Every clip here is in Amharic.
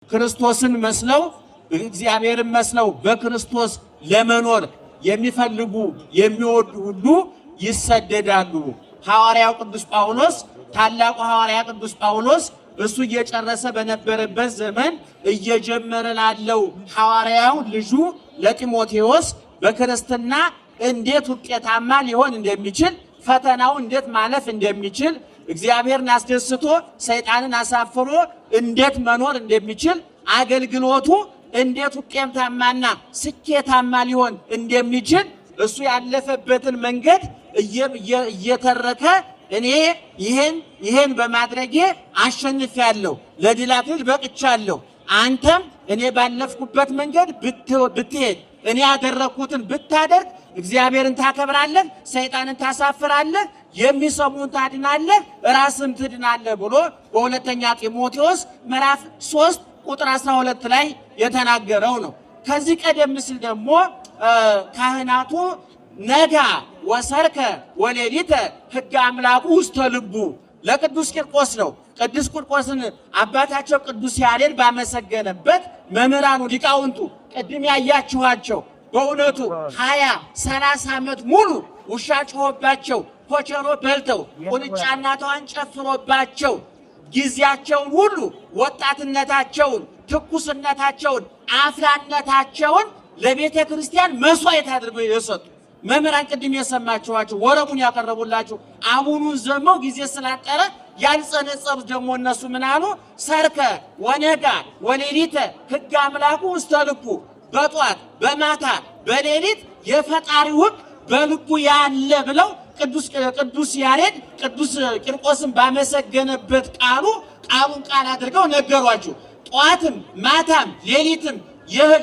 ክርስቶስን መስለው እግዚአብሔርን መስለው በክርስቶስ ለመኖር የሚፈልጉ የሚወዱ ሁሉ ይሰደዳሉ። ሐዋርያው ቅዱስ ጳውሎስ ታላቁ ሐዋርያ ቅዱስ ጳውሎስ እሱ እየጨረሰ በነበረበት ዘመን እየጀመረ ላለው ሐዋርያው ልጁ ለጢሞቴዎስ በክርስትና እንዴት ውጤታማ ሊሆን እንደሚችል ፈተናው እንዴት ማለፍ እንደሚችል እግዚአብሔርን አስደስቶ ሰይጣንን አሳፍሮ እንዴት መኖር እንደሚችል አገልግሎቱ እንዴት ውጤታማና ስኬታማ ሊሆን እንደሚችል እሱ ያለፈበትን መንገድ እየተረከ እኔ ይሄን በማድረጌ አሸንፌያለሁ፣ ለድል አክሊል በቅቻለሁ። አንተም እኔ ባለፍኩበት መንገድ ብትሄድ እኔ ያደረኩትን ብታደርግ እግዚአብሔርን ታከብራለህ፣ ሰይጣንን ታሳፍራለህ፣ የሚሰሙን ታድናለህ፣ ራስን ትድናለህ ብሎ በሁለተኛ ጢሞቴዎስ ምዕራፍ 3 ቁጥር 12 ላይ የተናገረው ነው። ከዚህ ቀደም ሲል ደግሞ ካህናቱ ነጋ ወሰርከ ወሌሊተ ሕገ አምላኩ ውስተ ልቡ ለቅዱስ ቂርቆስ ነው። ቅዱስ ቂርቆስን አባታቸው ቅዱስ ያሬድ ባመሰገነበት መምህራኑ ሊቃውንቱ ቅድም ያያችኋቸው በእውነቱ 20-30 ዓመት ሙሉ ውሻ ጮሆባቸው ኮቸሮ በልተው ቁንጫና ተዋን ጨፍሮባቸው ጊዜያቸውን ሁሉ ወጣትነታቸውን፣ ትኩስነታቸውን፣ አፍላነታቸውን ለቤተ ክርስቲያን መስዋዕት አድርገው የሰጡ መምህራን ቅድም የሰማችኋቸው ወረቡን ያቀረቡላችሁ አቡኑን ዘመው ጊዜ ስላጠረ ያልጸነጸሩት ደግሞ እነሱ ምን አሉ? ሰርከ ወነጋ ወሌሊተ ሕገ አምላኩ ውስተ ልቡ በጧት በማታ በሌሊት የፈጣሪው ሕግ በልቡ ያለ ብለው ቅዱስ ያሬድ ቅዱስ ቂርቆስን ባመሰገነበት ቃሉን ቃል አድርገው ነገሯችሁ። ጧትም ማታም ሌሊትም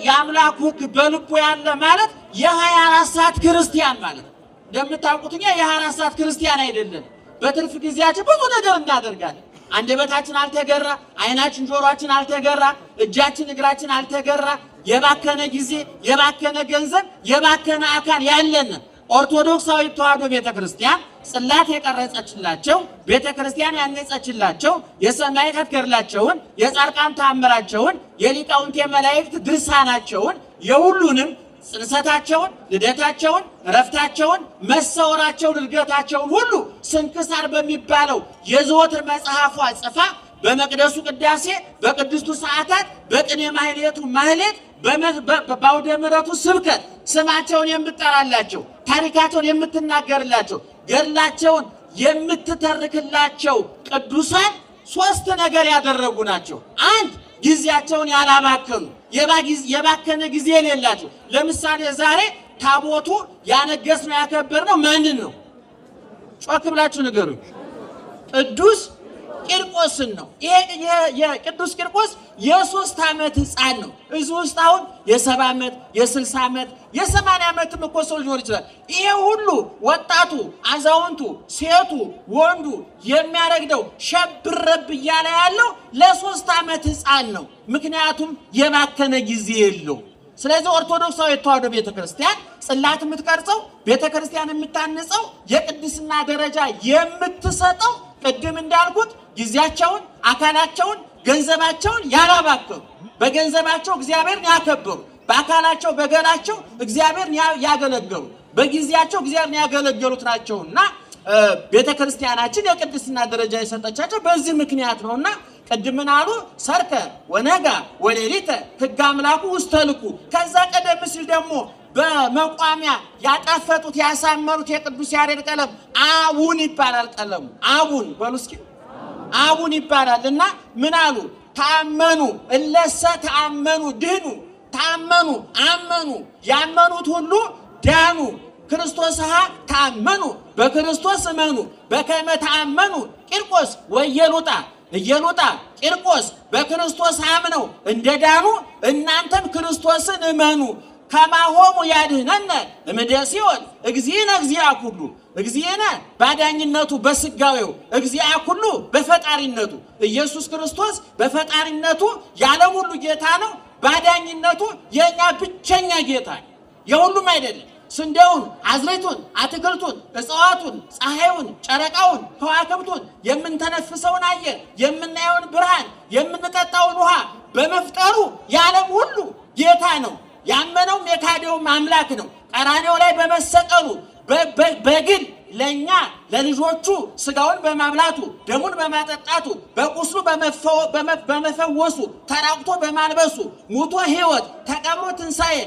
የአምላኩ ሕግ በልቡ ያለ ማለት የ24 ሰዓት ክርስቲያን ማለት ነው። እንደምታውቁት እኛ የ24 ሰዓት ክርስቲያን አይደለም። በትርፍ ጊዜያችን ብዙ ነገር እናደርጋለን። አንደበታችን አልተገራ፣ አይናችን ጆሮአችን አልተገራ፣ እጃችን እግራችን አልተገራ። የባከነ ጊዜ፣ የባከነ ገንዘብ፣ የባከነ አካል ያለን ኦርቶዶክሳዊ ተዋሕዶ ቤተክርስቲያን ጽላት የቀረጸችላቸው ቤተክርስቲያን ያነጸችላቸው የሰማዕታት ገድላቸውን፣ የጻድቃን ተአምራቸውን፣ የሊቃውንት የመላእክት ድርሳናቸውን የሁሉንም ጽንሰታቸውን፣ ልደታቸውን፣ ዕረፍታቸውን፣ መሰወራቸውን፣ እርገታቸውን ሁሉ ስንክሳር በሚባለው የዘወትር መጽሐፏ ጽፋ በመቅደሱ ቅዳሴ፣ በቅድስቱ ሰዓታት፣ በቅኔ ማህሌቱ ማህሌት፣ በአውደ ምሕረቱ ስብከት ስማቸውን የምትጠራላቸው፣ ታሪካቸውን የምትናገርላቸው፣ ገድላቸውን የምትተርክላቸው ቅዱሳን 3 ነገር ያደረጉ ናቸው። አንድ ጊዜያቸውን ያላባከኑ የባከነ ጊዜ የሌላቸው። ለምሳሌ ዛሬ ታቦቱ ያነገስነው ያከበርነው ማንን ነው? ጮክ ብላችሁ ንገሩኝ። ቅዱስ ቂርቆስን ነው። የቅዱስ ቂርቆስ የ3 ዓመት ሕፃን ነው። እዚህ ውስጥ አሁን የ70 ዓመት የ60 ዓመት የ80 ዓመትም እኮ ሰው ሊኖር ይችላል። ይሄ ሁሉ ወጣቱ፣ አዛውንቱ፣ ሴቱ፣ ወንዱ የሚያረግደው ሸብረብ እያለ ያለው ለ3 ዓመት ሕፃን ነው። ምክንያቱም የባከነ ጊዜ የለው። ስለዚህ ኦርቶዶክሳዊ ተዋሕዶ ቤተክርስቲያን ጽላት የምትቀርጸው ቤተክርስቲያን የምታንጸው የቅድስና ደረጃ የምትሰጠው ቅድም እንዳልኩት ጊዜያቸውን፣ አካላቸውን፣ ገንዘባቸውን ያላባከኑ በገንዘባቸው እግዚአብሔርን ያከበሩ፣ በአካላቸው በገላቸው እግዚአብሔርን ያገለገሉ፣ በጊዜያቸው እግዚአብሔርን ያገለገሉት ናቸውና ቤተክርስቲያናችን የቅድስና ደረጃ የሰጠቻቸው በዚህ ምክንያት ነውና ቅድምን አሉ ሰርከ ወነጋ ወሌሊተ ሕገ አምላኩ ውስተ ልቡ። ከዛ ቀደም ሲል ደግሞ በመቋሚያ ያጣፈጡት ያሳመሩት የቅዱስ ያሬድ ቀለም አቡን ይባላል። ቀለሙ አቡን በሉ እስኪ አቡን ይባላል። እና ምን አሉ? ታመኑ እለሰ ታመኑ ድህኑ። ታመኑ አመኑ፣ ያመኑት ሁሉ ዳኑ። ክርስቶስሃ ታመኑ በክርስቶስ እመኑ በከመ ታመኑ ቂርቆስ ወኢየሉጣ። ኢየሉጣ ቂርቆስ በክርስቶስ አምነው እንደዳኑ እናንተም ክርስቶስን እመኑ። ከማሆሙ ያድኅነነ እምደ ሲኦል እግዚእነ እግዚአ ኩሉ። እግዚእነ ባዳኝነቱ በስጋዌው፣ እግዚአ ኩሉ በፈጣሪነቱ። ኢየሱስ ክርስቶስ በፈጣሪነቱ የዓለም ሁሉ ጌታ ነው። ባዳኝነቱ የእኛ ብቸኛ ጌታ የሁሉም አይደለም። ስንዴውን፣ አዝሬቱን፣ አትክልቱን፣ እጽዋቱን፣ ፀሐዩን፣ ጨረቃውን፣ ከዋክብቱን፣ የምንተነፍሰውን አየር፣ የምናየውን ብርሃን፣ የምንጠጣውን ውሃ በመፍጠሩ የዓለም ሁሉ ጌታ ነው። ያመነውም የካደውም አምላክ ነው። ቀራንዮ ላይ በመሰቀሉ በግል ለኛ ለልጆቹ ስጋውን በማብላቱ ደሙን በማጠጣቱ በቁስሉ በመፈወሱ ተራቁቶ በማልበሱ ሙቶ ሕይወት ተቀብሮ ትንሣኤ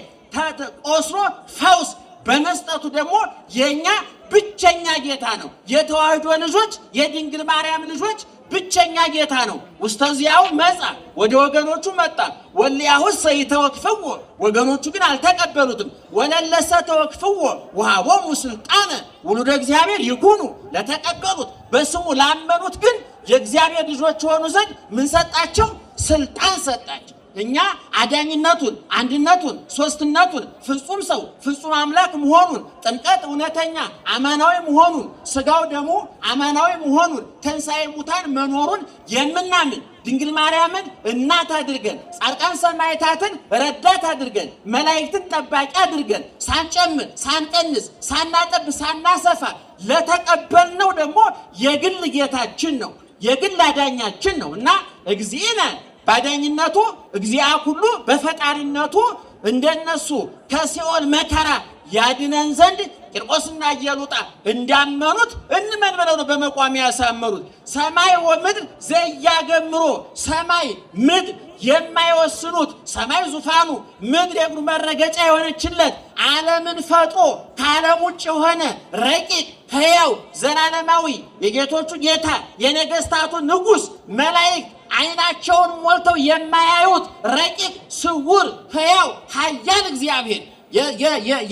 ቆስሎ ፈውስ በመስጠቱ ደግሞ የኛ ብቸኛ ጌታ ነው። የተዋህዶ ልጆች የድንግል ማርያም ልጆች ብቸኛ ጌታ ነው። ውስተዚያው መጣ ወደ ወገኖቹ መጣ። ወሊያሁስ ይተወክፍዎ ወገኖቹ ግን አልተቀበሉትም። ወለለሰ ተወክፍዎ ወሀቦሙ ስልጣነ ውሉደ እግዚአብሔር ይኩኑ ለተቀበሉት በስሙ ላመኑት ግን የእግዚአብሔር ልጆች ሆኑ ዘንድ ምን ሰጣቸው? ስልጣን ሰጣቸው። እኛ አዳኝነቱን አንድነቱን ሶስትነቱን ፍጹም ሰው ፍጹም አምላክ መሆኑን ጥምቀት እውነተኛ አማናዊ መሆኑን ስጋው ደግሞ አማናዊ መሆኑን ትንሣኤ ሙታን መኖሩን የምናምን ድንግል ማርያምን እናት አድርገን ጻድቃን ሰማዕታትን ረዳት አድርገን መላእክትን ጠባቂ አድርገን ሳንጨምር ሳንቀንስ ሳናጠብ ሳናሰፋ ለተቀበልነው ደግሞ የግል ጌታችን ነው የግል አዳኛችን ነው እና እግዚእነ ባዳኝነቱ እግዚአ ሁሉ በፈጣሪነቱ እንደነሱ ከሲኦል መከራ ያድነን ዘንድ ቂርቆስና ኢየሉጣ እንዳመኑት እንመን ብለው ነው በመቋሚያ ያሳመሩት። ሰማይ ወምድር ዘያገምሮ ሰማይ ምድር የማይወስኑት ሰማይ ዙፋኑ ምድር የእግሩ መረገጫ የሆነችለት ዓለምን ፈጥሮ ከዓለም ውጭ የሆነ ረቂቅ ሕያው ዘላለማዊ የጌቶቹ ጌታ የነገስታቱ ንጉሥ መላእክት አይናቸውን ሞልተው የማያዩት ረቂቅ ስውር ሕያው ኃያል እግዚአብሔር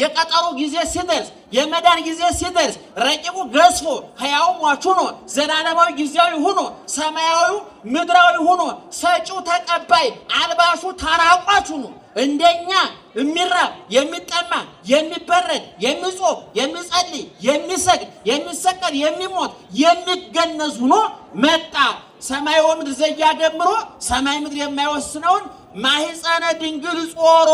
የቀጠሮ ጊዜ ሲደርስ የመዳን ጊዜ ሲደርስ ረቂቁ ገዝፎ ሕያው ሟች ሆኖ ዘላለማዊ ጊዜያዊ ሆኖ ሰማያዊ ምድራዊ ሆኖ ሰጪው ተቀባይ አልባሹ ተራቋች ሆኖ እንደኛ የሚራብ የሚጠማ የሚበረድ የሚጾም የሚጸልይ የሚሰግድ የሚሰቀል የሚሞት የሚገነዝ ሆኖ መጣ። ሰማይ ወምድር ዘያገምሮ ሰማይ ምድር የማይወስነውን ማህፀነ ድንግል ጾሮ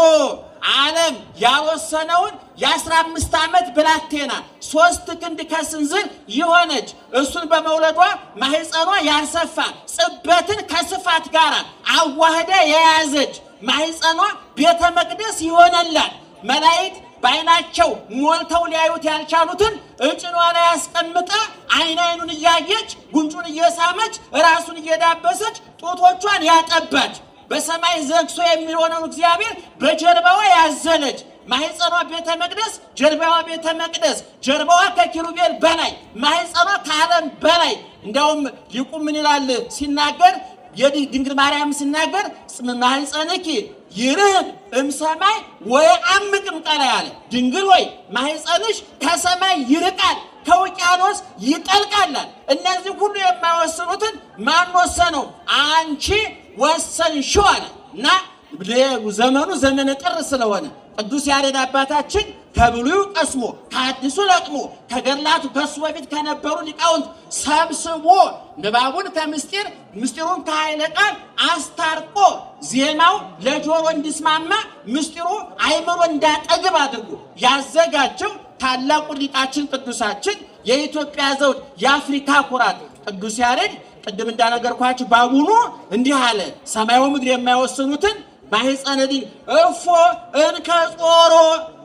ዓለም ያልወሰነውን የ15 ዓመት ብላቴና 3 ክንድ ከስንዝር የሆነች እሱን በመውለዷ ማህፀኗ ያልሰፋ ጽበትን ከስፋት ጋር አዋህዳ የያዘች ማህፀኗ ቤተ መቅደስ ይሆነላል። መላእክት በዓይናቸው ሞልተው ሊያዩት ያልቻሉትን እጭኗ ላይ አስቀምጣ አይኑን እያየች ጉንጩን እየሳመች ራሱን እየዳበሰች ጡቶቿን ያጠባች በሰማይ ዘግሶ የሚሆነውን እግዚአብሔር በጀርባዋ ያዘለች ማህፀኗ ቤተ መቅደስ ጀርባዋ ቤተ መቅደስ ጀርባዋ ከኪሩቤል በላይ ማህፀኗ ከዓለም በላይ እንደውም ሊቁ ምን ይላል ሲናገር የድንግል ማርያም ሲናገር ማህፀንኪ ይርህብ እምሰማይ ወየዐምቅም ቀላይ አለ። ድንግል ሆይ ማህፀንሽ ከሰማይ ይርቃል ከውቅያኖስ ይጠልቃል። እነዚህ ሁሉ የማይወስኑትን ማን ወሰነው? አንቺ ወሰንሽው አለ እና ዘመኑ ዘመነ ጥር ስለሆነ ቅዱስ ያሬድ አባታችን ከብሉይ ቀስሞ ከአዲሱ ለቅሞ ከገድላቱ ከሱ በፊት ከነበሩ ሊቃውንት ሰብስቦ ንባቡን ከምስጢር ምስጢሩን ከኃይለ ቃል አስታርቆ ዜማው ለጆሮ እንዲስማማ ምስጢሩ አይምሮ እንዳጠግብ አድርጎ ያዘጋጀው ታላቁ ሊቃችን ቅዱሳችን የኢትዮጵያ ዘውድ የአፍሪካ ኩራት ቅዱስ ያሬድ ቅድም እንዳነገርኳችሁ ባቡኑ እንዲህ አለ። ሰማዩ ምድር የማይወስኑትን ማህፀነ ድንግል እፎ እንከ ጾሮ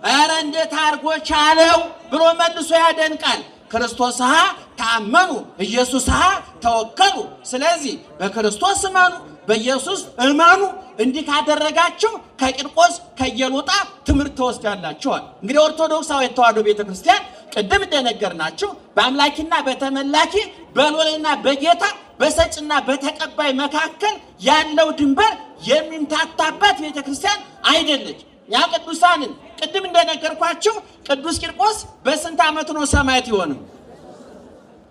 ኧረ እንዴት አድርጎ ቻለው ብሎ መልሶ ያደንቃል። ክርስቶስሃ ታመኑ ኢየሱስሃ ተወከሉ። ስለዚህ በክርስቶስ እመኑ በኢየሱስ እመኑ። እንዲህ ካደረጋችሁ ከቂርቆስ ከኢየሉጣ ትምህርት ተወስዳላችኋል። እንግዲህ ኦርቶዶክሳዊት ተዋሕዶ ቤተክርስቲያን ቅድም እንደነገርናችሁ በአምላኪና በተመላኪ በሎሌና በጌታ በሰጭና በተቀባይ መካከል ያለው ድንበር የሚምታታበት ቤተክርስቲያን አይደለች። ያ ቅዱሳንን ቅድም እንደነገርኳችሁ ቅዱስ ቂርቆስ በስንት ዓመቱ ነው ሰማዕት የሆነው?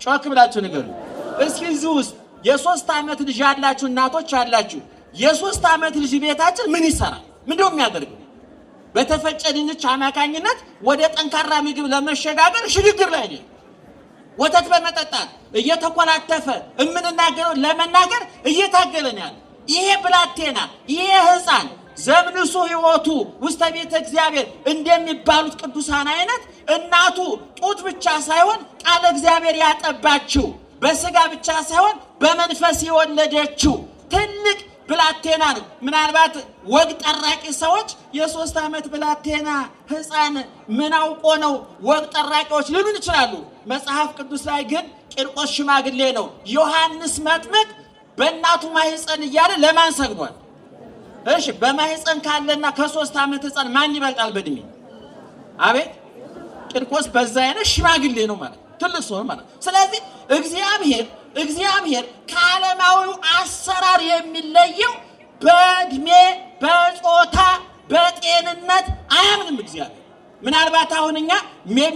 ጮክ ብላችሁ ንገሩ እስኪ። እዚህ ውስጥ የ3 ዓመት ልጅ ያላችሁ እናቶች አላችሁ። የ3 ዓመት ልጅ ቤታችን ምን ይሰራል? ምንድነው የሚያደርገው? በተፈጨ ድንች አማካኝነት ወደ ጠንካራ ምግብ ለመሸጋገር ሽግግር ላይ ነው። ወተት በመጠጣት እየተኮላተፈ እምንናገረው ለመናገር እየታገለን ያለ ይሄ ብላቴና ይሄ ሕፃን ዘምንሱ ሕይወቱ ውስተ ቤተ እግዚአብሔር እንደሚባሉት ቅዱሳን አይነት እናቱ ጡት ብቻ ሳይሆን ቃለ እግዚአብሔር ያጠባችው በስጋ ብቻ ሳይሆን በመንፈስ የወለደችው ትልቅ ብላቴና ነው። ምናልባት ወግ ጠራቂ ሰዎች የ3 ዓመት ብላቴና ሕፃን ምን አውቆ ነው ወግ ጠራቂዎች ሊሉን ይችላሉ። መጽሐፍ ቅዱስ ላይ ግን ቂርቆስ ሽማግሌ ነው። ዮሐንስ መጥምቅ በእናቱ ማህፀን እያለ ለማን ሰግዷል? እሺ በማህፀን ካለና ከ3 ዓመት ሕፃን ማን ይበልጣል በእድሜ? አቤት ቂርቆስ በዛ አይነት ሽማግሌ ነው ማለት ትልቅ ሰው ማለት። ስለዚህ እግዚአብሔር ከዓለማዊው አሰራር የሚለየው በእድሜ በጾታ በጤንነት አያምንም እግዚአብሔር። ምናልባት አሁን እኛ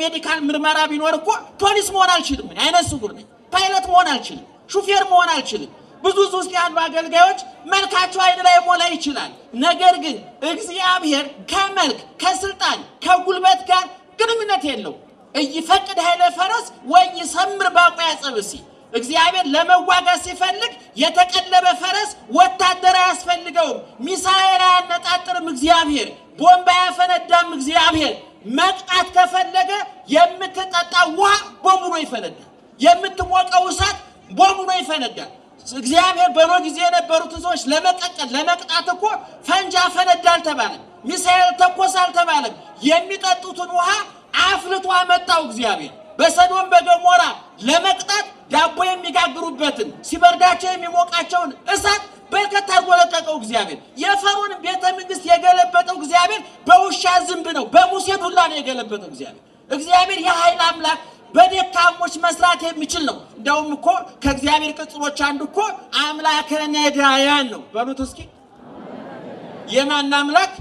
ሜዲካል ምርመራ ቢኖር እኮ ፖሊስ መሆን አልችልም፣ አይነ ስውር ነኝ፣ ፓይለት መሆን አልችልም፣ ሹፌር መሆን አልችልም። ብዙ ውስጥ ያሉ አገልጋዮች መልካቸው አይን ላይ ሞላ ይችላል። ነገር ግን እግዚአብሔር ከመልክ ከስልጣን ከጉልበት ጋር ግንኙነት የለው። ይፈቅድ ኃይለ ፈረስ ወይ ይሰምር ባቋ ያጸብሲ። እግዚአብሔር ለመዋጋት ሲፈልግ የተቀለበ ፈረስ ወታደር አያስፈልገውም። ሚሳኤል አያነጣጥርም እግዚአብሔር፣ ቦምብ አያፈነዳም እግዚአብሔር። መቅጣት ከፈለገ የምትጠጣ ውሃ ቦምብ ነው ይፈነዳል፣ የምትሞቀው እሳት ቦምብ ነው ይፈነዳል። እግዚአብሔር በኖህ ጊዜ የነበሩት ሰዎች ለመቅጣት እኮ ፈንጂ አፈነዳ አልተባለም፣ ሚሳኤል ተኮስ አልተባለም። የሚጠጡትን ውሃ አፍልቶ አመጣው እግዚአብሔር። በሰዶም በገሞራ ለመቅጣት ዳቦ የሚጋግሩበትን ሲበርዳቸው የሚሞቃቸውን እሳት በርከት አድርጎ ለቀቀው እግዚአብሔር። የፈርዖን ቤተ መንግስት የገለበጠው እግዚአብሔር በውሻ ዝንብ ነው፣ በሙሴ ዱላ ነው የገለበጠው እግዚአብሔር። እግዚአብሔር የኃይል አምላክ በደካሞች መስራት የሚችል ነው። እንደውም እኮ ከእግዚአብሔር ቅጽሎች አንዱ እኮ አምላከ ነዳያን ነው። በሉት እስኪ የማን አምላክ?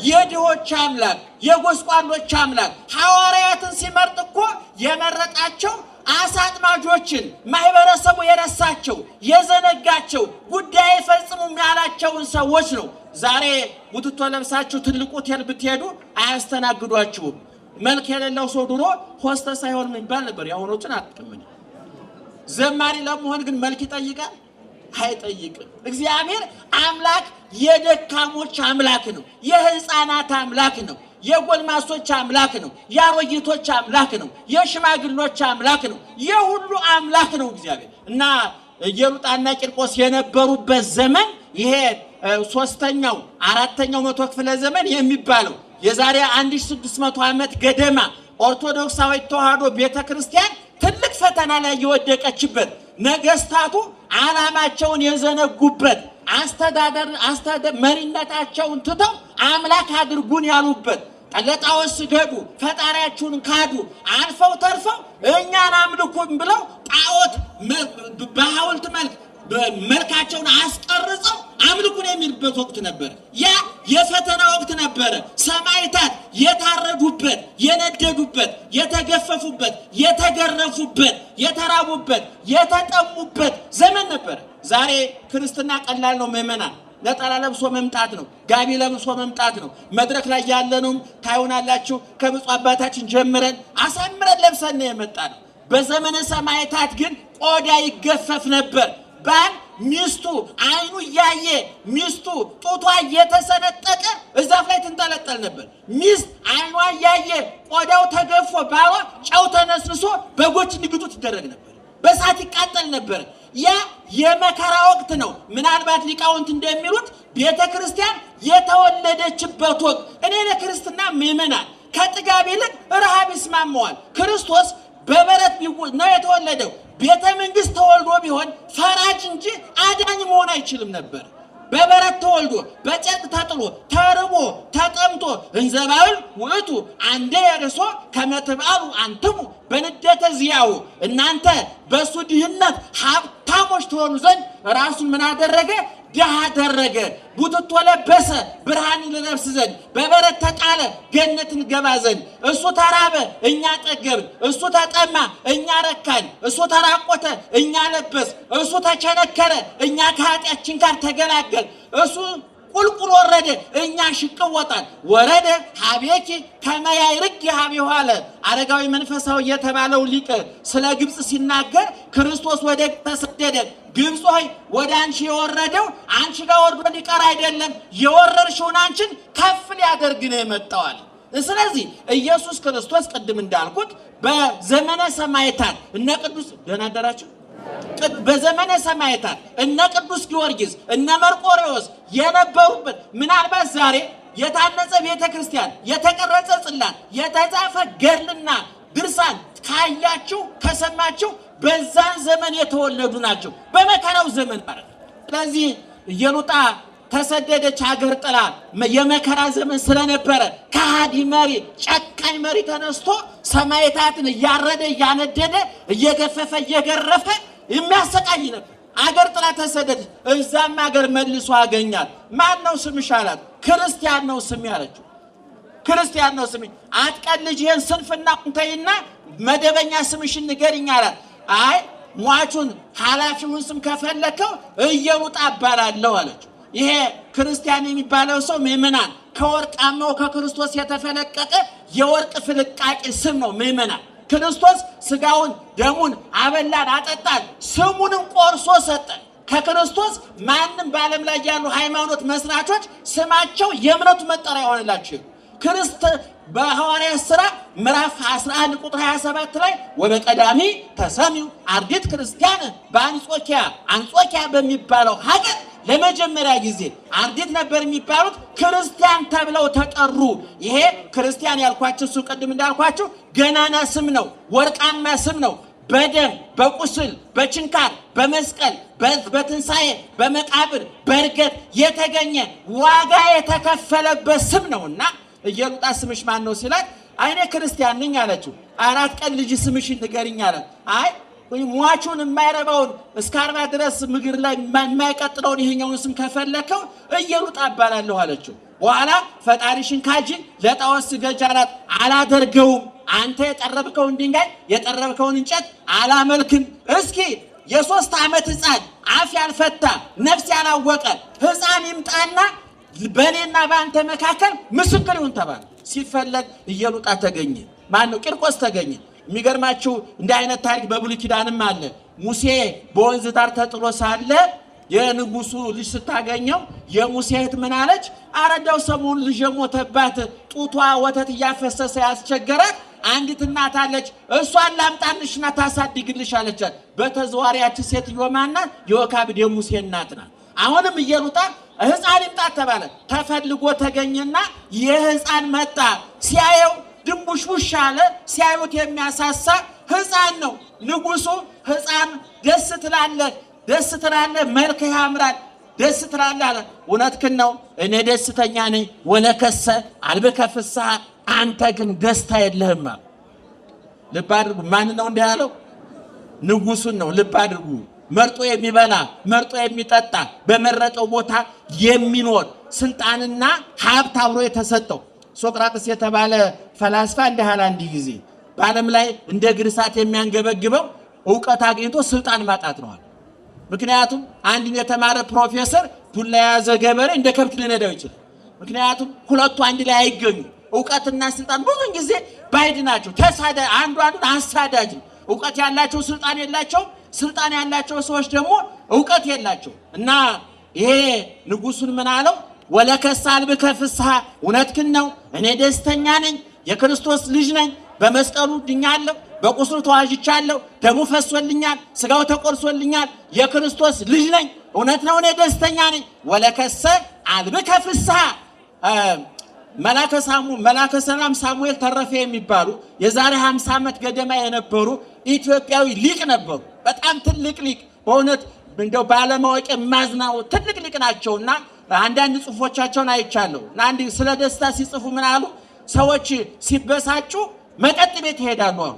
የድሆች አምላክ፣ የጎስቋሎች አምላክ። ሐዋርያትን ሲመርጥ እኮ የመረጣቸው አሳ አጥማጆችን፣ ማህበረሰቡ የረሳቸው የዘነጋቸው ጉዳይ ፈጽሙም ያላቸውን ሰዎች ነው። ዛሬ ቡትቶ ለብሳችሁ ትልቅ ሆቴል ብትሄዱ አያስተናግዷችሁም። መልክ የሌለው ሰው ድሮ ሆስተስ አይሆንም ይባል ነበር። ያሁኖችን አጥቅምን ዘማሪ ለመሆን ግን መልክ ይጠይቃል? አይጠይቅም። እግዚአብሔር አምላክ የደካሞች አምላክ ነው፣ የሕፃናት አምላክ ነው፣ የጎልማሶች አምላክ ነው፣ የአሮጊቶች አምላክ ነው፣ የሽማግሎች አምላክ ነው፣ የሁሉ አምላክ ነው እግዚአብሔር። እና ኢየሉጣና ቂርቆስ የነበሩበት ዘመን ይሄ 3ኛው 4ኛው መቶ ክፍለ ዘመን የሚባለው የዛሬ 1600 ዓመት ገደማ ኦርቶዶክሳዊት ተዋሕዶ ቤተክርስቲያን ትልቅ ፈተና ላይ የወደቀችበት፣ ነገስታቱ ዓላማቸውን የዘነጉበት፣ አስተዳደር መሪነታቸውን ትተው አምላክ አድርጉን ያሉበት፣ ለጣዖት ስገዱ፣ ፈጣሪያችሁን ካዱ፣ አልፈው ተርፈው እኛን አምልኩን ብለው ጣዖት በሐውልት መልካቸውን አስቀርጸው አምልኩን የሚልበት ወቅት ነበር። ያ የፈተና ወቅት ነበረ። ሰማዕታት የታረዱበት፣ የነደዱበት፣ የተገፈፉበት፣ የተገረፉበት፣ የተራቡበት፣ የተጠሙበት ዘመን ነበር። ዛሬ ክርስትና ቀላል ነው። ምዕመናን ነጠላ ለብሶ መምጣት ነው፣ ጋቢ ለብሶ መምጣት ነው። መድረክ ላይ ያለነውም ታዩናላችሁ። ከብፁዕ አባታችን ጀምረን አሳምረን ለብሰን ነው የመጣነው። በዘመነ ሰማዕታት ግን ቆዳ ይገፈፍ ነበር። ባል ሚስቱ አይኑ እያየ ሚስቱ ጡቷ እየተሰነጠቀ እዛፍ ላይ ትንጠለጠል ነበር። ሚስት አይኗ እያየ ቆዳው ተገፎ ባሏ ጨው ተነስንሶ በጎች እንዲግጡት ይደረግ ነበር። በሳት ይቃጠል ነበር። ያ የመከራ ወቅት ነው። ምናልባት ሊቃውንት እንደሚሉት ቤተ ክርስቲያን የተወለደችበት ወቅት። እኔ ለክርስትና ምዕመናን ከጥጋብ ይልቅ ረሃብ ይስማማዋል። ክርስቶስ በበረት ነው የተወለደው። ቤተ መንግስት ተወልዶ ቢሆን ፈራጅ እንጂ አዳኝ መሆን አይችልም ነበር። በበረት ተወልዶ በጨርቅ ተጥሎ ተርቦ ተጠምቶ እንዘባብል ውእቱ አንደ የርሶ ከመትባሉ አንትሙ በንደተ ዚያው እናንተ በሱ ድህነት ሀብታሞች ትሆኑ ዘንድ ራሱን ምን አደረገ? ድሃ አደረገ። ቡትቶ ለበሰ ብርሃን ልለብስ ዘንድ፣ በበረት ተጣለ ገነትን ገባ ዘንድ። እሱ ተራበ እኛ ጠገብን፣ እሱ ተጠማ እኛ ረካን፣ እሱ ተራቆተ እኛ ለበስ፣ እሱ ተቸነከረ እኛ ከኃጢአችን ጋር ተገላገል፣ እሱ ቁልቁል ወረደ እኛ ሽቅብ ወጣን። ወረደ ሀቤኪ ከመያይርግ የሀቤው አለ አረጋዊ መንፈሳዊ የተባለው ሊቅ ስለ ግብፅ ሲናገር ክርስቶስ ወደ ተሰደደ ግብፅ ሆይ ወደ አንቺ የወረደው አንቺ ጋር ወርዶ ሊቀር አይደለም፣ የወረድሽውን አንቺን ከፍ ሊያደርግ ነው የመጣው። ስለዚህ ኢየሱስ ክርስቶስ ቅድም እንዳልኩት በዘመነ ሰማዕታት እነ ቅዱስ ደህና አደራችሁ በዘመነ ሰማዕታት እነ ቅዱስ ጊዮርጊስ እነ መርቆሬዎስ የነበሩበት ምናልባት ዛሬ የታነጸ ቤተክርስቲያን የተቀረጸ ጽላት የተጻፈ ገድልና ድርሳን ካያችሁ ከሰማችሁ በዛን ዘመን የተወለዱ ናቸው በመከራው ዘመን ማለት። ስለዚህ ኢየሉጣ ተሰደደች ሀገር ጥላ የመከራ ዘመን ስለነበረ ከሃዲ መሪ ጨካኝ መሪ ተነስቶ ሰማዕታትን እያረደ እያነደደ እየገፈፈ እየገረፈ የሚያሰቃይ ነበር። አገር ጥላ ተሰደደች። እዛም አገር መልሶ አገኛት። ማን ነው ስምሽ አላት። ክርስቲያን ነው ስም ያለችው። ክርስቲያን ነው ስም። አትቀልጅ ይሄን ስንፍና እንተይና መደበኛ ስምሽን ንገሪኝ አላት። አይ ሟቹን ኃላፊውን ስም ከፈለከው ኢየሉጣ እባላለሁ አለችው። ይሄ ክርስቲያን የሚባለው ሰው ምእመናን ከወርቃማው ከክርስቶስ የተፈለቀቀ የወርቅ ፍልቃቄ ስም ነው። ምእመናን ክርስቶስ ስጋውን ደሙን አበላን አጠጣን፣ ስሙንም ቆርሶ ሰጠን። ከክርስቶስ ማንም በዓለም ላይ ያሉ ሃይማኖት መስራቾች ስማቸው የእምነቱ መጠሪያ ይሆንላችሁ። በሐዋርያት ሥራ ምዕራፍ 11 ቁጥር 27 ላይ ወበቀዳሚ ተሰሚው አርዲት ክርስቲያን በአንጾኪያ በሚባለው ሀገር ለመጀመሪያ ጊዜ አርዲት ነበር የሚባሉት ክርስቲያን ተብለው ተጠሩ። ይሄ ክርስቲያን ያልኳችሁ እሱ ቅድም እንዳልኳችሁ ገናና ስም ነው፣ ወርቃማ ስም ነው። በደም በቁስል በችንካር በመስቀል በትንሣኤ በመቃብር በእርገት የተገኘ ዋጋ የተከፈለበት ስም ነውና ኢየሉጣ ስምሽ ማን ነው ሲላት አይኔ ክርስቲያን ነኝ አለችው። 4 ቀን ልጅ ስምሽን ንገሪኝ አለ። አይ ሟቹን የማይረባውን እስከ 40 ድረስ ምግር ላይ የማይቀጥለውን ይሄኛውን ስም ከፈለከው ኢየሉጣ እባላለሁ አለችው። በኋላ ፈጣሪሽን ካጂ ለጣዖት ስገጂ አላት። አላደርገውም፣ አንተ የጠረብከውን ድንጋይ የጠረብከውን እንጨት አላመልክም። እስኪ የ3 ዓመት ሕፃን አፍ ያልፈታ ነፍስ ያላወቀ ሕፃን ይምጣና በእኔና በአንተ መካከል ምስክር ይሁን ተባለ። ሲፈለግ ኢየሉጣ ተገኘ። ማን ነው? ቂርቆስ ተገኘ። የሚገርማችሁ እንዲህ አይነት ታሪክ በብሉይ ኪዳንም አለ። ሙሴ በወንዝ ዳር ተጥሎ ሳለ የንጉሱ ልጅ ስታገኘው የሙሴ እህት ምን አለች? አረዳው ሰሞኑን ልጅ ሞተባት ጡቷ ወተት እያፈሰሰ ያስቸገራት አንዲት እናት አለች፣ እሷን ላምጣልሽና ታሳድግልሽ አለቻት። በተዘዋሪያች ሴትዮ ማናት? የወካብድ የሙሴ እናት ናት። አሁንም ኢየሉጣ ሕፃን ይምጣ ተባለ። ተፈልጎ ተገኘና የሕፃን መጣ። ሲያየው ድንቡሽቡሽ አለ። ሲያዩት የሚያሳሳ ሕፃን ነው። ንጉሱ ሕፃን ደስ ትላለህ፣ መልክህ ያምራል፣ ደስ ትላለህ አለ። እውነትህን ነው፣ እኔ ደስተኛ ነኝ። ወለከሰ አልብከ ፍስሐ፣ አንተ ግን ደስታ የለህም። ልብ አድርጉ። ማን ነው እንዲህ ያለው? ንጉሱን ነው። ልብ አድርጉ። መርጦ የሚበላ መርጦ የሚጠጣ በመረጠው ቦታ የሚኖር ስልጣንና ሀብት አብሮ የተሰጠው ሶቅራጥስ የተባለ ፈላስፋ እንዲህ አለ አንድ ጊዜ በዓለም ላይ እንደ ግርሳት የሚያንገበግበው ዕውቀት አግኝቶ ስልጣን ማጣት ነው። ምክንያቱም አንድ የተማረ ፕሮፌሰር ዱላ የያዘ ገበሬ እንደ ከብት ሊነዳው ይችላል። ምክንያቱም ሁለቱ አንድ ላይ አይገኙ። ዕውቀትና ስልጣን ብዙ ጊዜ ባይድ ናቸው። አንዱ አንዱን አሳዳጅ። ዕውቀት ያላቸው ስልጣን የላቸው፣ ስልጣን ያላቸው ሰዎች ደግሞ ዕውቀት የላቸው። እና ይሄ ንጉሱን ምን አለው? ወለከሰ አልብከ ፍስሐ፣ እውነትህን ነው፣ እኔ ደስተኛ ነኝ፣ የክርስቶስ ልጅ ነኝ፣ በመስቀሉ ድኛለሁ፣ በቁስሉ ተዋጅቻለሁ፣ ደሙ ፈሶልኛል፣ ስጋው ተቆርሶልኛል፣ የክርስቶስ ልጅ ነኝ፣ እውነት ነው፣ እኔ ደስተኛ ነኝ። ወለከሰ አልብከ ፍስሐ። መላከ ሰላም ሳሙኤል ተረፈ የሚባሉ የዛሬ 50 ዓመት ገደማ የነበሩ ኢትዮጵያዊ ሊቅ ነበሩ። በጣም ትልቅ ሊቅ፣ በእውነት እንደው ባለማወቅ ማዝናው ትልቅ ሊቅ ናቸውና አንዳንድ ጽሁፎቻቸውን አይቻለሁ። አንድ ስለ ደስታ ሲጽፉ ምን አሉ? ሰዎች ሲበሳጩ መጠጥ ቤት ይሄዳሉ አሉ።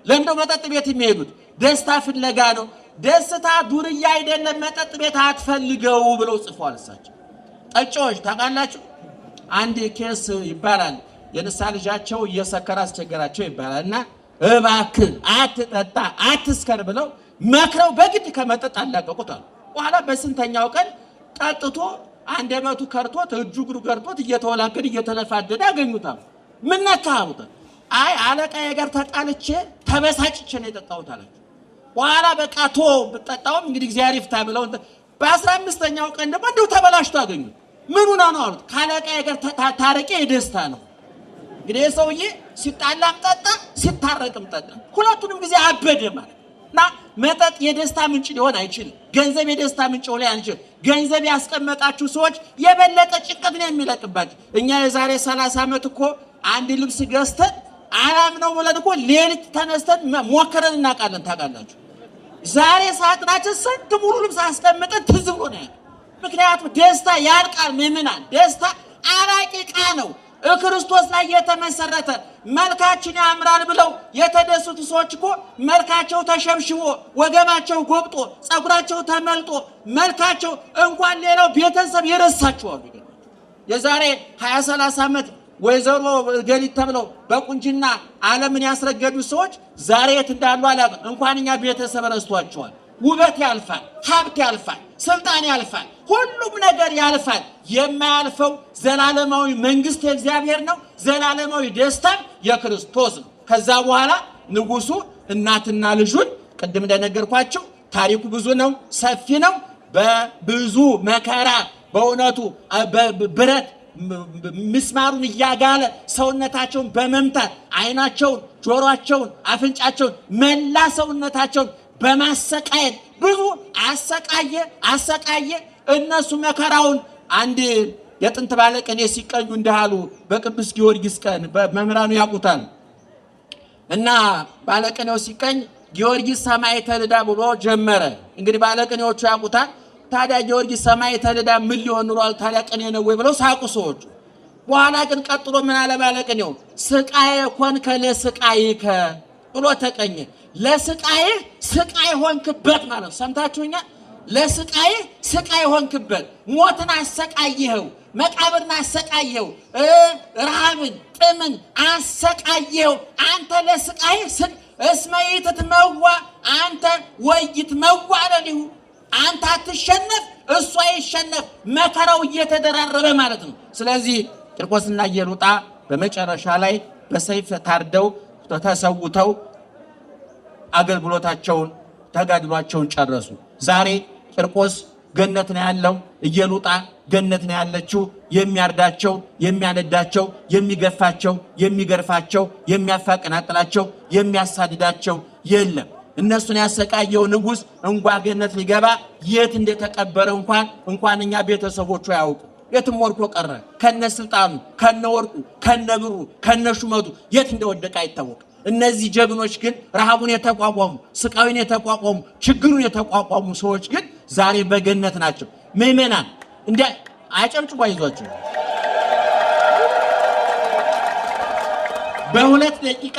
ለምንድነው መጠጥ ቤት የሚሄዱት? ደስታ ፍለጋ ነው። ደስታ ዱርያ አይደለም፣ መጠጥ ቤት አትፈልገው ብለው ጽፈዋል። እሳቸው ጠጪዎች ታውቃላችሁ። አንድ ኬስ ይባላል የንስሐ ልጃቸው እየሰከረ አስቸገራቸው ይባላልና እባክህ አትጠጣ አትስከር ብለው መክረው በግድ ከመጠጥ አላቀቁት አሉ። በኋላ በስንተኛው ቀን ጠጥቶ አንደበቱ ከርቶት እጁ እግሩ ከርቶት እየተወላገደ እየተነፋደደ ያገኙታል። ምን ነካህ አሉት። አይ አለቃዬ ጋር ተጣልቼ ተበሳጭቼ ነው የጠጣሁት አላቸው። በኋላ በቃ ብጠጣውም እንግዲህ እግዚአብሔር ይፍታ ብለው በ15ኛው ቀን ደግሞ እንደው ተበላሽቶ አገኙት። ምኑ ነው አሉት። ካለቃዬ ጋር ታረቄ የደስታ ነው። እንግዲህ ሰውዬ ሲጣላም ጠጣ ሲታረቅም ጠጣ፣ ሁለቱንም ጊዜ አበደ ማለት እና መጠጥ የደስታ ምንጭ ሊሆን አይችልም። ገንዘብ የደስታ ምንጭ ሊሆን አይችልም። ገንዘብ ያስቀመጣችሁ ሰዎች የበለጠ ጭንቀት ነው የሚለቅባችሁ። እኛ የዛሬ 30 ዓመት እኮ አንድ ልብስ ገዝተን አላም ነው ብለን እኮ ሌሊት ተነስተን ሞክረን እናውቃለን። ታውቃላችሁ ዛሬ ሳጥናችን ስንት ሙሉ ልብስ አስቀምጠን ትዝ ብሎ ነው። ምክንያቱም ደስታ ያልቃል። ምእመናን ደስታ አራቂ ዕቃ ነው። ክርስቶስ ላይ የተመሰረተ መልካችን ያምራል ብለው የተደሰቱ ሰዎች እኮ መልካቸው ተሸብሽቦ ወገባቸው ጎብጦ ጸጉራቸው ተመልጦ መልካቸው እንኳን ሌላው ቤተሰብ ይረሳቸዋል። የዛሬ 20-30 ዓመት ወይዘሮ ገሊት ተብለው በቁንጅና ዓለምን ያስረገዱ ሰዎች ዛሬ የት እንዳሉ አላውቅም። እንኳን እኛ ቤተሰብ ረስቷቸዋል። ውበት ያልፋል፣ ሀብት ያልፋል፣ ስልጣን ያልፋል፣ ሁሉም ነገር ያልፋል። የማያልፈው ዘላለማዊ መንግስት የእግዚአብሔር ነው። ዘላለማዊ ደስታ የክርስቶስ ነው። ከዛ በኋላ ንጉሱ እናትና ልጁን ቅድም እንደነገርኳቸው ታሪኩ ብዙ ነው፣ ሰፊ ነው። በብዙ መከራ በእውነቱ ብረት ምስማሩን እያጋለ ሰውነታቸውን በመምታት አይናቸውን፣ ጆሮአቸውን፣ አፍንጫቸውን መላ ሰውነታቸውን በማሰቃየት ብዙ አሰቃየ። እነሱ መከራውን አንድ የጥንት ባለቅኔ ሲቀኙ እንዳሉ በቅዱስ ጊዮርጊስ ቀን በመምህራኑ ያውቁታል። እና ባለቅኔው ሲቀኝ ጊዮርጊስ ሰማዕተ ልዳ ብሎ ጀመረ። እንግዲህ ባለቅኔዎቹ ያውቁታል። ታዲያ ጊዮርጊስ ሰማዕተ ልዳ ምን ሊሆን ኑሯል ታዲያ ቅኔ ነው ወይ ብለው ሳቁ ሰዎቹ። በኋላ ግን ቀጥሎ ምን አለ ባለቅኔው? ስቃዬ ኮንከ ለስቃይከ ብሎ ተቀኘ። ለስቃይህ ስቃይ ሆንክበት ማለት ሰምታችሁኛል። ለስቃይህ ስቃይ ሆንክበት። ሞትን አሰቃየኸው፣ መቃብርን አሰቃየኸው፣ ረሃብን ጥምን አሰቃየኸው። አንተ ለስቃይህ እስመ ይትትመዋ አንተ ወይትመዋ ለሊሁ አንተ አትሸነፍ እሱ አይሸነፍ። መከራው እየተደራረበ ማለት ነው። ስለዚህ ቂርቆስና ኢየሉጣ በመጨረሻ ላይ በሰይፍ ታርደው ተሰውተው አገልግሎታቸውን ተጋድሏቸውን ጨረሱ። ዛሬ ቂርቆስ ገነት ነው ያለው፣ ኢየሉጣ ገነት ነው ያለችው። የሚያርዳቸው፣ የሚያነዳቸው፣ የሚገፋቸው፣ የሚገርፋቸው፣ የሚያፋቀናጥላቸው፣ የሚያሳድዳቸው የለም። እነሱን ያሰቃየው ንጉሥ እንኳ ገነት ሊገባ የት እንደተቀበረ እንኳን እኛ ቤተሰቦቹ ያውቁ። የትም ወርቆ ቀረ። ከነ ስልጣኑ፣ ከነ ወርቁ፣ ከነ ብሩ፣ ከነ ሹመቱ የት እንደወደቀ አይታወቅም። እነዚህ ጀግኖች ግን ረሃቡን የተቋቋሙ፣ ስቃዩን የተቋቋሙ፣ ችግሩን የተቋቋሙ ሰዎች ግን ዛሬ በገነት ናቸው። ምእመናን እንደ አጨብጭቡ፣ አይዟቸው። በሁለት ደቂቃ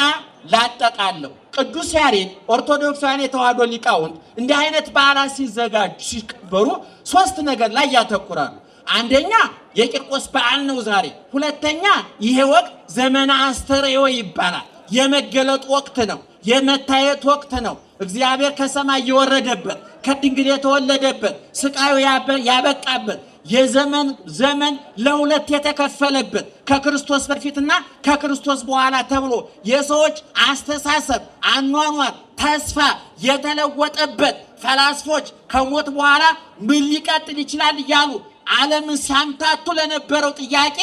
ላጠቃለሁ። ቅዱስ ያሬድ ኦርቶዶክሳውያን የተዋሕዶ ሊቃውንት እንዲህ አይነት በዓላት ሲዘጋጁ ሲከበሩ 3 ነገር ላይ ያተኩራሉ። አንደኛ የቂርቆስ በዓል ነው ዛሬ። ሁለተኛ ይሄ ወቅት ዘመነ አስተርእዮ ይባላል። የመገለጥ ወቅት ነው። የመታየት ወቅት ነው። እግዚአብሔር ከሰማይ የወረደበት ከድንግል የተወለደበት ስቃዩ ያበቃበት ዘመን ለሁለት የተከፈለበት ከክርስቶስ በፊትና ከክርስቶስ በኋላ ተብሎ የሰዎች አስተሳሰብ፣ አኗኗር፣ ተስፋ የተለወጠበት ፈላስፎች ከሞት በኋላ ምን ሊቀጥል ይችላል እያሉ ዓለምን ሲያምታቱ ለነበረው ጥያቄ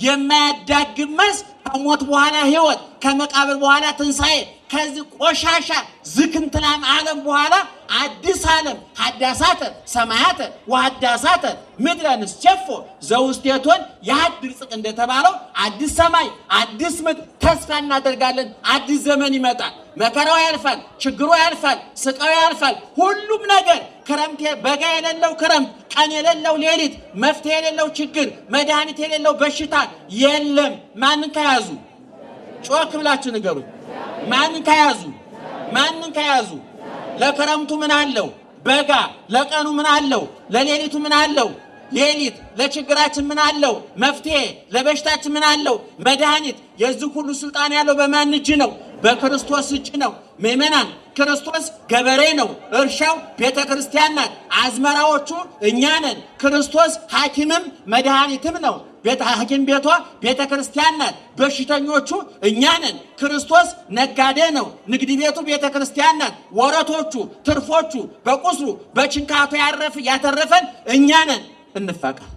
የማያዳግም መልስ ከሞት በኋላ ሕይወት፣ ከመቃብር በኋላ ትንሣኤ፣ ከዚህ ቆሻሻ ዝክንትላም ዓለም በኋላ አዲስ ዓለም ሐዳሳተ ሰማያተ ወሐዳሳተ ምድረ ንስቸፎ ዘውስቴቶን የሐድር ጽቅ እንደተባለው አዲስ ሰማይ አዲስ ምድር ተስፋ እናደርጋለን። አዲስ ዘመን ይመጣል። መከራው ያልፋል፣ ችግሩ ያልፋል፣ ስቃዩ ያልፋል። ሁሉም ነገር ክረምት በጋ የሌለው ክረምት፣ ቀን የሌለው ሌሊት፣ መፍትሄ የሌለው ችግር፣ መድኃኒት የሌለው በሽታ የለም። ማንን ከያዙ? ጮክ ብላችሁ ንገሩ። ማንን ከያዙ? ለክረምቱ ምን አለው? በጋ። ለቀኑ ምን አለው? ለሌሊቱ ምን አለው? ሌሊት። ለችግራችን ምን አለው? መፍትሄ። ለበሽታችን ምን አለው? መድኃኒት። የዚህ ሁሉ ስልጣን ያለው በማን እጅ ነው? በክርስቶስ እጅ ነው። ምእመናን ክርስቶስ ገበሬ ነው። እርሻው ቤተ ክርስቲያን ናት። አዝመራዎቹ እኛ ነን። ክርስቶስ ሐኪምም መድኃኒትም ነው። ሐኪም ቤቷ ቤተ ክርስቲያን ናት። በሽተኞቹ እኛ ነን። ክርስቶስ ነጋዴ ነው። ንግድ ቤቱ ቤተ ክርስቲያን ናት። ወረቶቹ፣ ትርፎቹ፣ በቁስሉ በችንካቱ ያተረፈን እኛ ነን። እንፋቀር።